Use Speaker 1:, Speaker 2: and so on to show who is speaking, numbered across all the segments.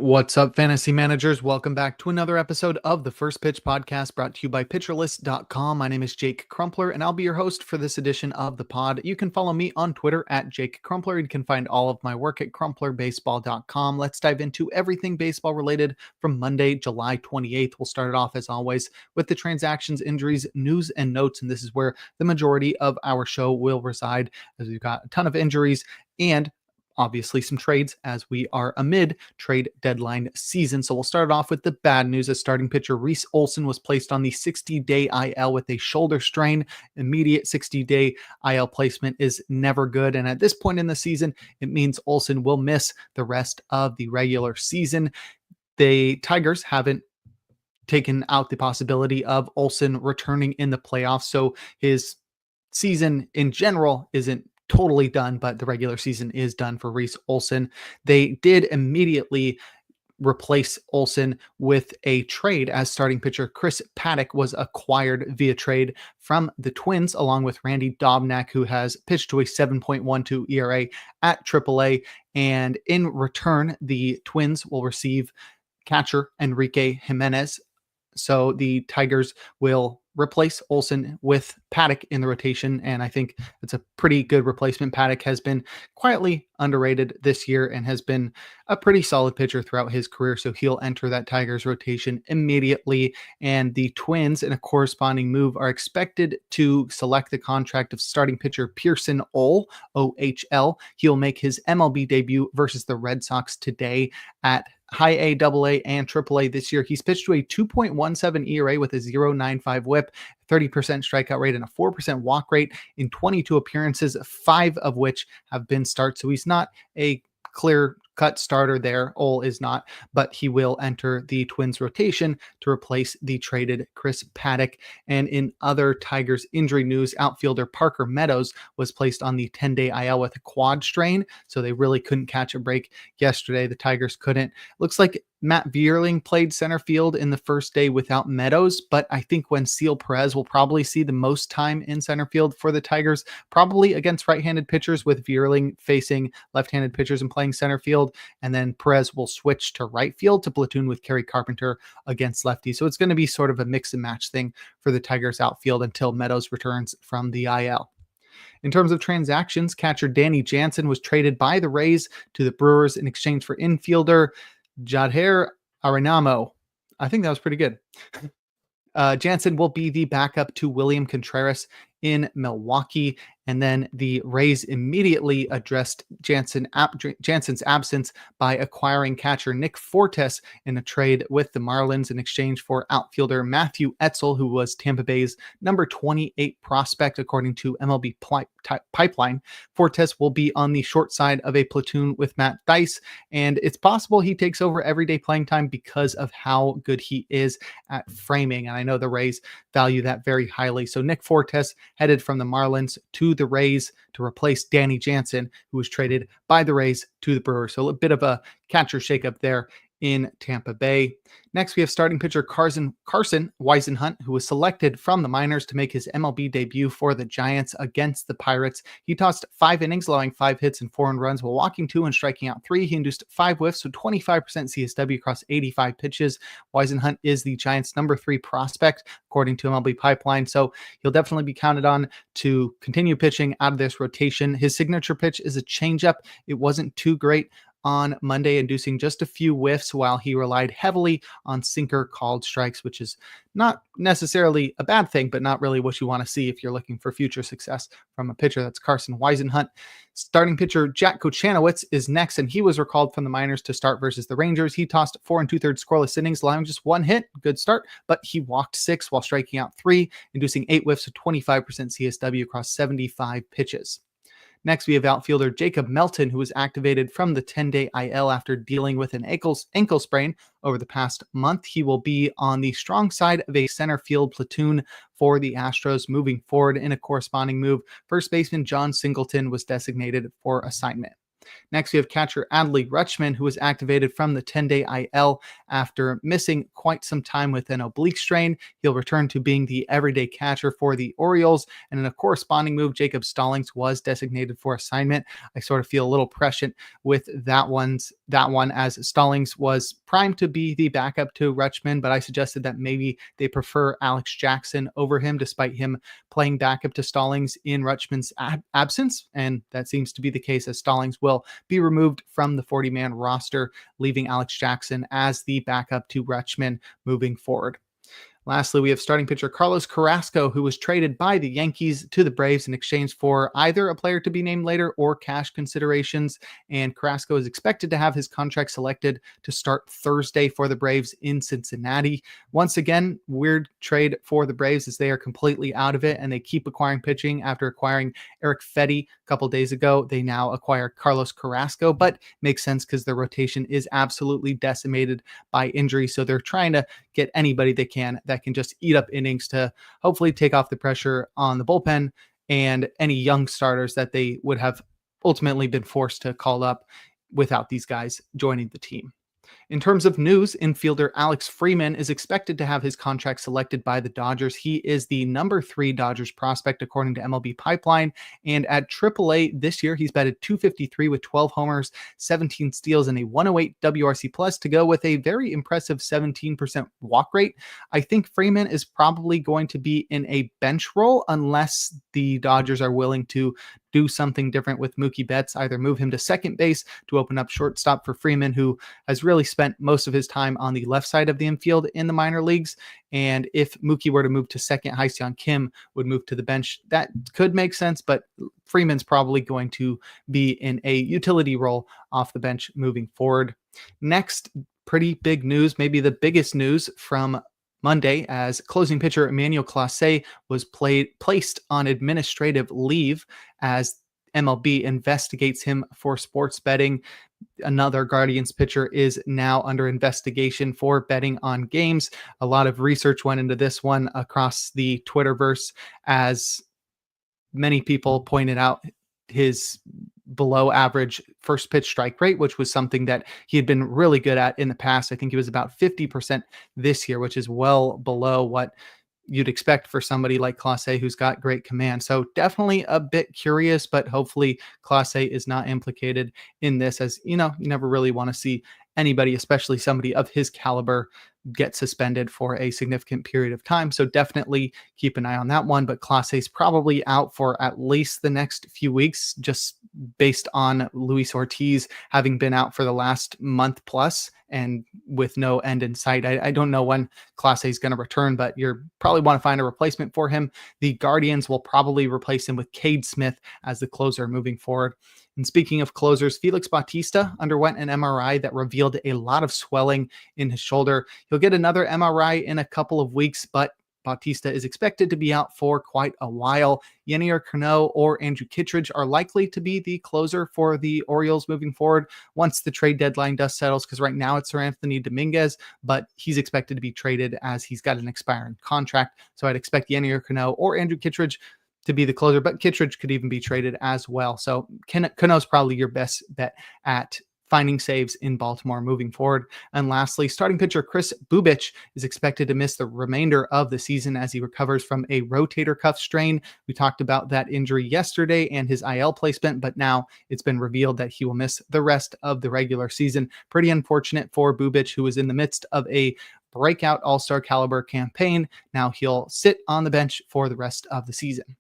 Speaker 1: What's up, fantasy managers? Welcome back to another episode of the First Pitch Podcast brought to you by PitcherList.com. My name is Jake Crumpler, and I'll be your host for this edition of the pod. You can follow me on Twitter at Jake Crumpler. You can find all of my work at CrumplerBaseball.com. Let's dive into everything baseball related from Monday, July 28th. We'll start it off, as always, with the transactions, injuries, news, and notes, and this is where the majority of our show will reside, as we've got a ton of injuries and obviously some trades as we are amid trade deadline season. So we'll start off with the bad news as starting pitcher Reese Olson was placed on the 60-day IL with a shoulder strain. Immediate 60-day IL placement is never good. And at this point in the season, it means Olson will miss the rest of the regular season. The Tigers haven't taken out the possibility of Olson returning in the playoffs. So his season in general isn't totally done, but the regular season is done for Reese Olson. They did immediately replace Olson with a trade as starting pitcher Chris Paddack was acquired via trade from the Twins, along with Randy Dobnak, who has pitched to a 7.12 ERA at AAA. And in return, the Twins will receive catcher Enrique Jimenez. So the Tigers will replace Olson with Paddack in the rotation, and I think it's a pretty good replacement. Paddack has been quietly underrated this year and has been a pretty solid pitcher throughout his career, so he'll enter that Tigers rotation immediately. And the Twins, in a corresponding move, are expected to select the contract of starting pitcher Pearson Ohl, OHL. He'll make his MLB debut versus the Red Sox today at high A, double A, and triple A this year. He's pitched to a 2.17 ERA with a 0.95 whip, 30% strikeout rate, and a 4% walk rate in 22 appearances, 5 of which have been starts. So he's not a clear-cut starter there. Ohl is not, but he will enter the Twins rotation to replace the traded Chris Paddack. And in other Tigers injury news, outfielder Parker Meadows was placed on the 10-day IL with a quad strain, so they really couldn't catch a break yesterday. The Tigers couldn't. Looks like Matt Vierling played center field in the first day without Meadows, but I think when Seal Perez will probably see the most time in center field for the Tigers, probably against right-handed pitchers, with Vierling facing left-handed pitchers and playing center field, and then Perez will switch to right field to platoon with Kerry Carpenter against lefty. So it's going to be sort of a mix and match thing for the Tigers outfield until Meadows returns from the IL. In terms of transactions, catcher Danny Jansen was traded by the Rays to the Brewers in exchange for infielder Jadher Arenamo. I think that was pretty good. Jansen will be the backup to William Contreras in Milwaukee. And then the Rays immediately addressed Jansen's absence by acquiring catcher Nick Fortes in a trade with the Marlins in exchange for outfielder Matthew Etzel, who was Tampa Bay's number 28 prospect, according to MLB Pipeline. Fortes will be on the short side of a platoon with Matt Dice, and it's possible he takes over everyday playing time because of how good he is at framing. And I know the Rays value that very highly. So Nick Fortes headed from the Marlins to the Rays to replace Danny Jansen, who was traded by the Rays to the Brewers. So a bit of a catcher shakeup there in Tampa Bay. Next, we have starting pitcher Carson Weisenhunt, who was selected from the minors to make his MLB debut for the Giants against the Pirates. He tossed 5 innings, allowing 5 hits and 4 earned runs while walking 2 and striking out 3. He induced 5 whiffs with 25% CSW across 85 pitches. Weisenhunt is the Giants' number 3 prospect, according to MLB Pipeline, so he'll definitely be counted on to continue pitching out of this rotation. His signature pitch is a changeup. It wasn't too great on Monday, inducing just a few whiffs while he relied heavily on sinker called strikes, which is not necessarily a bad thing, but not really what you want to see if you're looking for future success from a pitcher. That's Carson Weisenhunt. Starting pitcher Jack Kochanowicz is next, and he was recalled from the minors to start versus the Rangers. He tossed 4 2/3 scoreless innings, allowing just 1 hit. Good start, but he walked 6 while striking out 3, inducing 8 whiffs with 25% CSW across 75 pitches. Next, we have outfielder Jacob Melton, who was activated from the 10-day IL after dealing with an ankle sprain over the past month. He will be on the strong side of a center field platoon for the Astros moving forward. In a corresponding move, first baseman John Singleton was designated for assignment. Next, we have catcher Adley Rutschman, who was activated from the 10-day IL after missing quite some time with an oblique strain. He'll return to being the everyday catcher for the Orioles. And in a corresponding move, Jacob Stallings was designated for assignment. I sort of feel a little prescient with that one, as Stallings was primed to be the backup to Rutschman, but I suggested that maybe they prefer Alex Jackson over him, despite him playing backup to Stallings in Rutschman's absence. And that seems to be the case, as Stallings will be removed from the 40-man roster, leaving Alex Jackson as the backup to Rutschman moving forward. Lastly, we have starting pitcher Carlos Carrasco, who was traded by the Yankees to the Braves in exchange for either a player to be named later or cash considerations. And Carrasco is expected to have his contract selected to start Thursday for the Braves in Cincinnati. Once again, weird trade for the Braves, as they are completely out of it and they keep acquiring pitching. After acquiring Eric Fetty a couple days ago, they now acquire Carlos Carrasco, but makes sense because their rotation is absolutely decimated by injury. So they're trying to get anybody they can that can just eat up innings to hopefully take off the pressure on the bullpen and any young starters that they would have ultimately been forced to call up without these guys joining the team. In terms of news, infielder Alex Freeman is expected to have his contract selected by the Dodgers. He is the number 3 Dodgers prospect, according to MLB Pipeline. And at AAA this year, he's batted .253 with 12 homers, 17 steals, and a 108 WRC plus to go with a very impressive 17% walk rate. I think Freeman is probably going to be in a bench role unless the Dodgers are willing to do something different with Mookie Betts, either move him to second base to open up shortstop for Freeman, who has really spent most of his time on the left side of the infield in the minor leagues. And if Mookie were to move to second, Ha-Seong Kim would move to the bench. That could make sense, but Freeman's probably going to be in a utility role off the bench moving forward. Next, pretty big news, maybe the biggest news from Monday, as closing pitcher Emmanuel Clase was placed on administrative leave as MLB investigates him for sports betting. Another Guardians pitcher is now under investigation for betting on games. A lot of research went into this one across the Twitterverse, as many people pointed out his below average first pitch strike rate, which was something that he had been really good at in the past. I think he was about 50% this year, which is well below what you'd expect for somebody like Clase, who's got great command. So definitely a bit curious, but hopefully Clase is not implicated in this, as you know, you never really want to see anybody, especially somebody of his caliber, get suspended for a significant period of time. So definitely keep an eye on that one. But Clase is probably out for at least the next few weeks, just based on Luis Ortiz having been out for the last month plus and with no end in sight. I don't know when Clase is going to return, but you're probably want to find a replacement for him. The Guardians will probably replace him with Cade Smith as the closer moving forward. And speaking of closers, Felix Bautista underwent an MRI that revealed a lot of swelling in his shoulder. He'll get another MRI in a couple of weeks, but Bautista is expected to be out for quite a while. Yenier Cano or Andrew Kittredge are likely to be the closer for the Orioles moving forward once the trade deadline dust settles, because right now it's Sir Anthony Dominguez, but he's expected to be traded as he's got an expiring contract. So I'd expect Yenier Cano or Andrew Kittredge to be the closer, but Kittredge could even be traded as well. So Cano's probably your best bet at finding saves in Baltimore moving forward. And lastly, starting pitcher Kris Bubic is expected to miss the remainder of the season as he recovers from a rotator cuff strain. We talked about that injury yesterday and his IL placement, but now it's been revealed that he will miss the rest of the regular season. Pretty unfortunate for Bubic, who was in the midst of a breakout all-star caliber campaign. Now he'll sit on the bench for the rest of the season.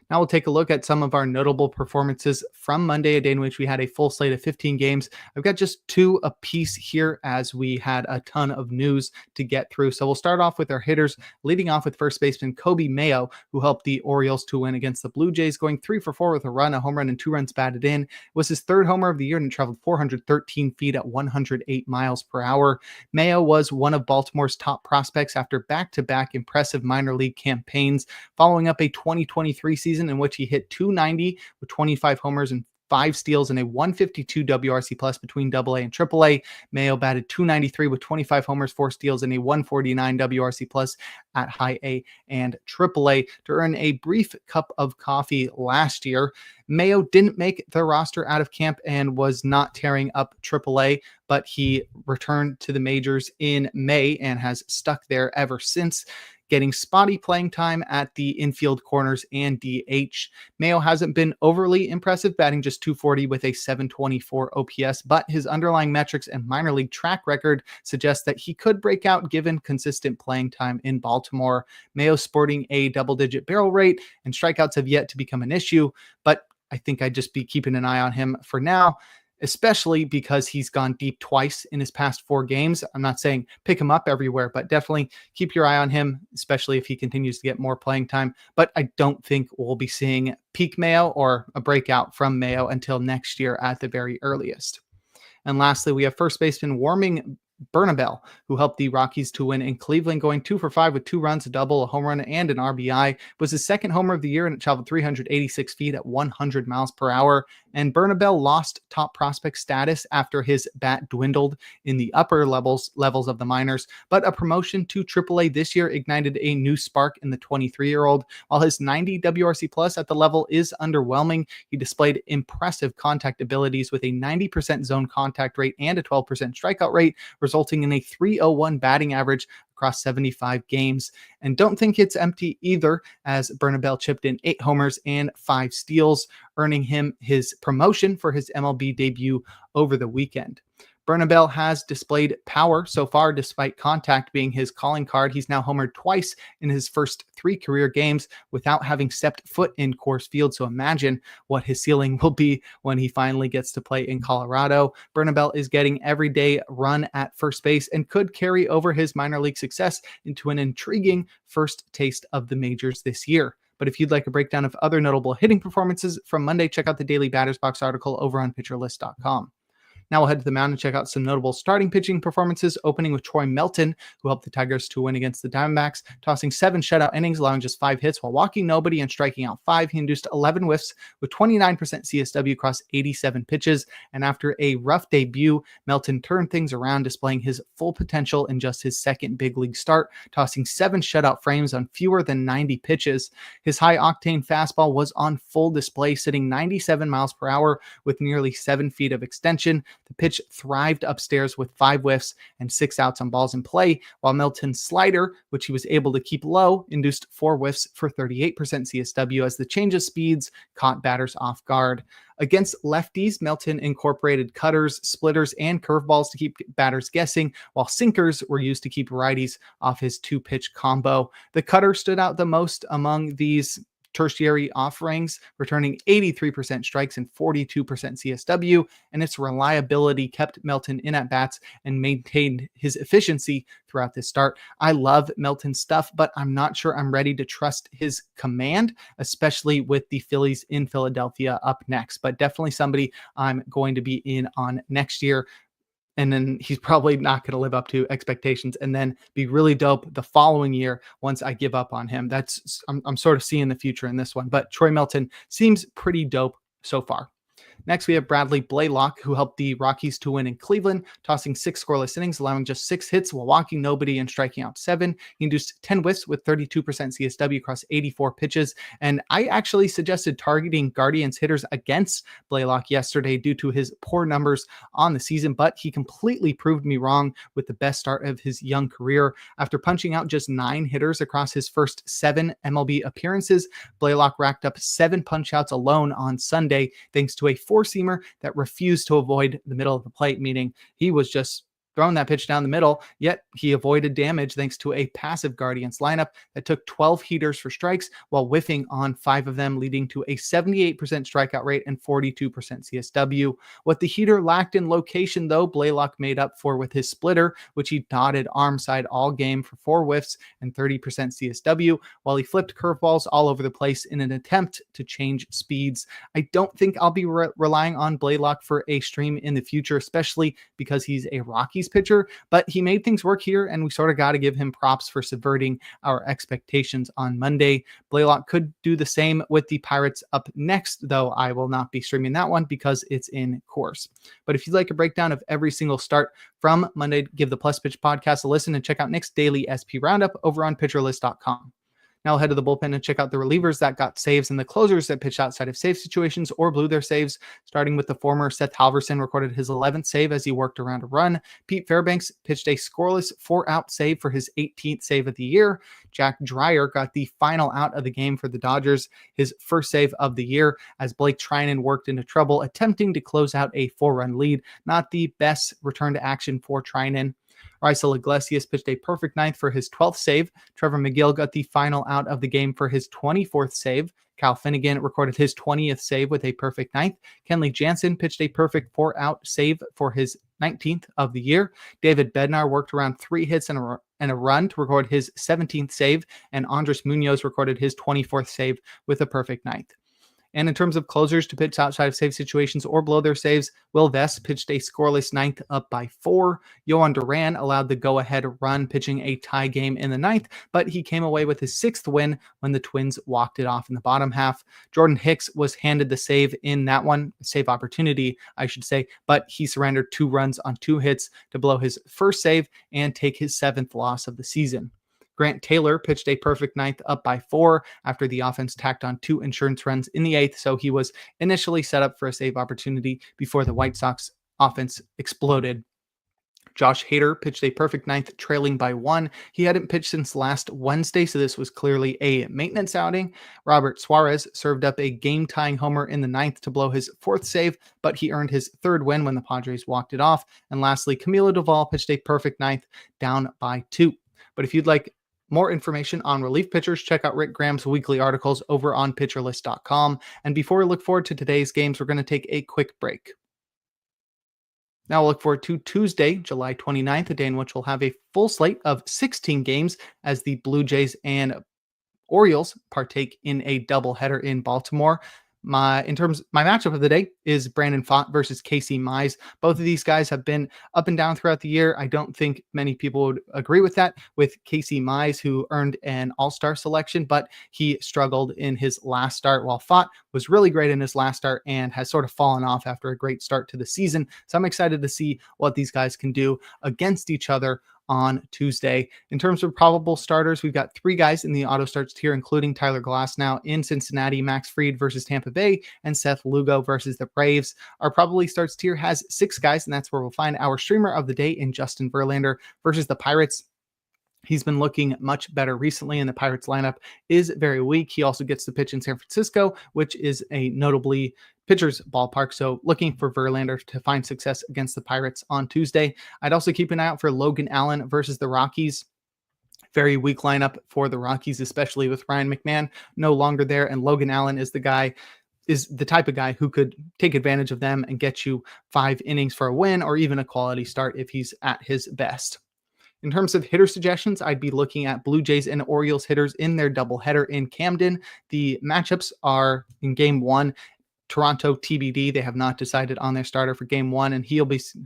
Speaker 1: Now we'll take a look at some of our notable performances from Monday, a day in which we had a full slate of 15 games. I've got just 2 apiece here as we had a ton of news to get through. So we'll start off with our hitters, leading off with first baseman Kobe Mayo, who helped the Orioles to win against the Blue Jays, going 3 for 4 with a run, a home run, and 2 runs batted in. It was his 3rd homer of the year and traveled 413 feet at 108 miles per hour. Mayo was one of Baltimore's top prospects after back-to-back impressive minor league campaigns, following up a 2023 season in which he hit .290 with 25 homers and 5 steals, and a 152 WRC plus between AA and AAA. Mayo batted .293 with 25 homers, 4 steals, and a 149 WRC plus at high A and AAA to earn a brief cup of coffee last year. Mayo didn't make the roster out of camp and was not tearing up AAA, but he returned to the majors in May and has stuck there ever since, getting spotty playing time at the infield corners and DH. Mayo hasn't been overly impressive, batting just .240 with a .724 OPS, but his underlying metrics and minor league track record suggest that he could break out given consistent playing time in Baltimore. Mayo sporting a double-digit barrel rate, and strikeouts have yet to become an issue, but I think I'd just be keeping an eye on him for now, especially because he's gone deep twice in his past 4 games. I'm not saying pick him up everywhere, but definitely keep your eye on him, especially if he continues to get more playing time. But I don't think we'll be seeing peak Mayo or a breakout from Mayo until next year at the very earliest. And lastly, we have first baseman Warming Bernabel, who helped the Rockies to win in Cleveland, going 2 for 5 with 2 runs, a double, a home run, and an RBI. Was his second homer of the year, and it traveled 386 feet at 100 miles per hour. And Bernabel lost top prospect status after his bat dwindled in the upper levels of the minors, but a promotion to AAA this year ignited a new spark in the 23-year-old. While his 90 WRC plus at the level is underwhelming, he displayed impressive contact abilities with a 90% zone contact rate and a 12% strikeout rate, resulting in a .301 batting average across 75 games. And don't think it's empty either, as Bernabel chipped in 8 homers and 5 steals, earning him his promotion for his MLB debut over the weekend. Bernabel has displayed power so far, despite contact being his calling card. He's now homered twice in his first 3 career games without having stepped foot in Coors Field. So imagine what his ceiling will be when he finally gets to play in Colorado. Bernabel is getting everyday run at first base and could carry over his minor league success into an intriguing first taste of the majors this year. But if you'd like a breakdown of other notable hitting performances from Monday, check out the Daily Batters Box article over on PitcherList.com. Now we'll head to the mound and check out some notable starting pitching performances, opening with Troy Melton, who helped the Tigers to win against the Diamondbacks, tossing 7 shutout innings, allowing just 5 hits while walking nobody and striking out 5. He induced 11 whiffs with 29% CSW across 87 pitches. And after a rough debut, Melton turned things around, displaying his full potential in just his second big league start, tossing 7 shutout frames on fewer than 90 pitches. His high-octane fastball was on full display, sitting 97 miles per hour with nearly 7 feet of extension. The pitch thrived upstairs with 5 whiffs and 6 outs on balls in play, while Melton's slider, which he was able to keep low, induced 4 whiffs for 38% CSW as the change of speeds caught batters off guard. Against lefties, Melton incorporated cutters, splitters, and curveballs to keep batters guessing, while sinkers were used to keep righties off his 2-pitch combo. The cutter stood out the most among these tertiary offerings, returning 83% strikes and 42% CSW, and its reliability kept Melton in at bats and maintained his efficiency throughout this start. I love Melton's stuff, but I'm not sure I'm ready to trust his command, especially with the Phillies in Philadelphia up next, but definitely somebody I'm going to be in on next year. And then he's probably not going to live up to expectations and then be really dope the following year once I give up on him. I'm sort of seeing the future in this one, but Troy Melton seems pretty dope so far. Next, we have Bradley Blaylock, who helped the Rockies to win in Cleveland, tossing 6 scoreless innings, allowing just 6 hits while walking nobody and striking out 7. He induced 10 whiffs with 32% CSW across 84 pitches. And I actually suggested targeting Guardians hitters against Blaylock yesterday due to his poor numbers on the season, but he completely proved me wrong with the best start of his young career. After punching out just 9 hitters across his first 7 MLB appearances, Blaylock racked up 7 punch-outs alone on Sunday, thanks to a 4-seamer that refused to avoid the middle of the plate, meaning he was just throwing that pitch down the middle, yet he avoided damage thanks to a passive Guardians lineup that took 12 heaters for strikes while whiffing on 5 of them, leading to a 78% strikeout rate and 42% CSW. What the heater lacked in location, though, Blaylock made up for with his splitter, which he dotted arm side all game for 4 whiffs and 30% CSW, while he flipped curveballs all over the place in an attempt to change speeds. I don't think I'll be relying on Blaylock for a stream in the future, especially because he's a Rockies Yankees pitcher, but he made things work here, and we sort of got to give him props for subverting our expectations on Monday. Blaylock could do the same with the Pirates up next, though I will not be streaming that one because it's in course. But if you'd like a breakdown of every single start from Monday, give the Plus Pitch podcast a listen and check out Nick's daily SP roundup over on pitcherlist.com. Now I'll head to the bullpen and check out the relievers that got saves and the closers that pitched outside of save situations or blew their saves. Starting with the former, Seth Halverson recorded his 11th save as he worked around a run. Pete Fairbanks pitched a scoreless 4-out save for his 18th save of the year. Jack Dreyer got the final out of the game for the Dodgers, his first save of the year, as Blake Treinen worked into trouble attempting to close out a 4-run lead. Not the best return to action for Treinen. Raisel Iglesias pitched a perfect ninth for his 12th save. Trevor McGill got the final out of the game for his 24th save. Cal Finnegan recorded his 20th save with a perfect ninth. Kenley Jansen pitched a perfect 4-out save for his 19th of the year. David Bednar worked around 3 hits and a run to record his 17th save, and Andres Munoz recorded his 24th save with a perfect ninth. And in terms of closers to pitch outside of save situations or blow their saves, Will Vest pitched a scoreless ninth up by 4. Yohan Duran allowed the go-ahead run, pitching a tie game in the ninth, but he came away with his 6th win when the Twins walked it off in the bottom half. Jordan Hicks was handed the save in that one, save opportunity, I should say, but he surrendered 2 runs on 2 hits to blow his first save and take his 7th loss of the season. Grant Taylor pitched a perfect ninth up by 4 after the offense tacked on 2 insurance runs in the 8th, so he was initially set up for a save opportunity before the White Sox offense exploded. Josh Hader pitched a perfect ninth, trailing by 1. He hadn't pitched since last Wednesday, so this was clearly a maintenance outing. Robert Suarez served up a game-tying homer in the 9th to blow his 4th save, but he earned his 3rd win when the Padres walked it off. And lastly, Camilo Doval pitched a perfect ninth, down by 2. But if you'd like more information on relief pitchers, check out Rick Graham's weekly articles over on pitcherlist.com. And before we look forward to today's games, we're going to take a quick break. Now we'll look forward to Tuesday, July 29th, a day in which we'll have a full slate of 16 games as the Blue Jays and Orioles partake in a doubleheader in Baltimore. My matchup of the day is Brandon Pfaadt versus Casey Mize. Both of these guys have been up and down throughout the year. I don't think many people would agree with that, with Casey Mize, who earned an all-star selection, but he struggled in his last start, while Pfaadt was really great in his last start and has sort of fallen off after a great start to the season. So I'm excited to see what these guys can do against each other on Tuesday. In terms of probable starters, we've got 3 guys in the auto starts tier, including Tyler Glasnow in Cincinnati, Max Fried versus Tampa Bay, and Seth Lugo versus the Braves. Our probably starts tier has 6 guys, and that's where we'll find our streamer of the day in Justin Verlander versus the Pirates. He's been looking much better recently, and the Pirates lineup is very weak. He also gets to pitch in San Francisco, which is a notably pitcher's ballpark. So looking for Verlander to find success against the Pirates on Tuesday. I'd also keep an eye out for Logan Allen versus the Rockies. Very weak lineup for the Rockies, especially with Ryan McMahon no longer there. And Logan Allen is the type of guy who could take advantage of them and get you 5 innings for a win or even a quality start if he's at his best. In terms of hitter suggestions, I'd be looking at Blue Jays and Orioles hitters in their doubleheader in Camden. The matchups are in Game 1, Toronto TBD. They have not decided on their starter for Game 1, and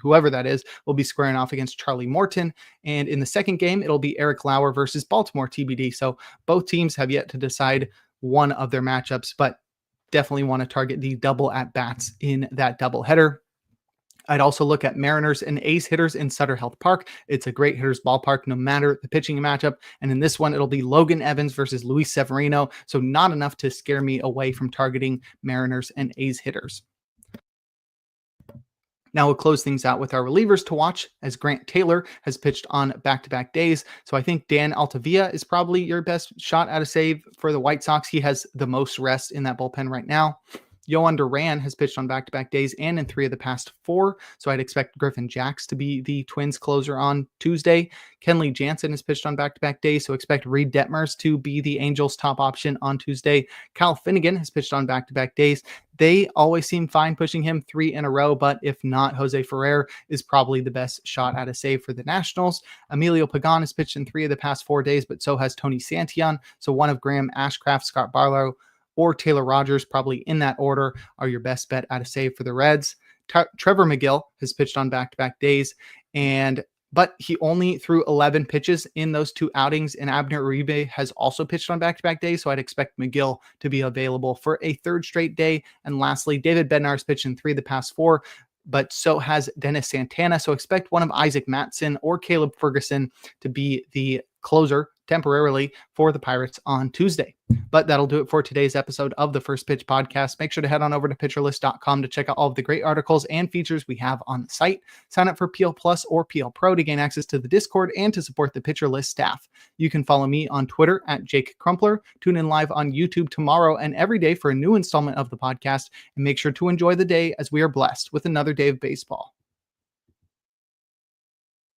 Speaker 1: whoever that is, will be squaring off against Charlie Morton. And in the second game, it'll be Eric Lauer versus Baltimore TBD. So both teams have yet to decide one of their matchups, but definitely want to target the double at-bats in that doubleheader. I'd also look at Mariners and A's hitters in Sutter Health Park. It's a great hitter's ballpark, no matter the pitching matchup. And in this one, it'll be Logan Evans versus Luis Severino. So not enough to scare me away from targeting Mariners and A's hitters. Now we'll close things out with our relievers to watch, as Grant Taylor has pitched on back-to-back days. So I think Dan Altavilla is probably your best shot at a save for the White Sox. He has the most rest in that bullpen right now. Yohan Duran has pitched on back-to-back days and in 3 of the past 4, so I'd expect Griffin Jacks to be the Twins closer on Tuesday. Kenley Jansen has pitched on back-to-back days, so expect Reed Detmers to be the Angels' top option on Tuesday. Cal Finnegan has pitched on back-to-back days. They always seem fine pushing him 3 in a row, but if not, Jose Ferrer is probably the best shot at a save for the Nationals. Emilio Pagan has pitched in 3 of the past 4 days, but so has Tony Santillan, so one of Graham Ashcraft, Scott Barlow, or Taylor Rogers, probably in that order, are your best bet at a save for the Reds. Trevor McGill has pitched on back-to-back days, But he only threw 11 pitches in those 2 outings, and Abner Uribe has also pitched on back-to-back days, so I'd expect McGill to be available for a 3rd straight day. And lastly, David Bednar's pitched in 3 of the past 4, but so has Dennis Santana. So expect one of Isaac Matson or Caleb Ferguson to be the closer temporarily for the Pirates on Tuesday. But that'll do it for today's episode of the First Pitch Podcast. Make sure to head on over to pitcherlist.com to check out all of the great articles and features we have on the site. Sign up for PL Plus or PL Pro to gain access to the Discord and to support the Pitcher List staff. You can follow me on Twitter at Jake Crumpler. Tune in live on YouTube tomorrow and every day for a new installment of the podcast. And make sure to enjoy the day as we are blessed with another day of baseball.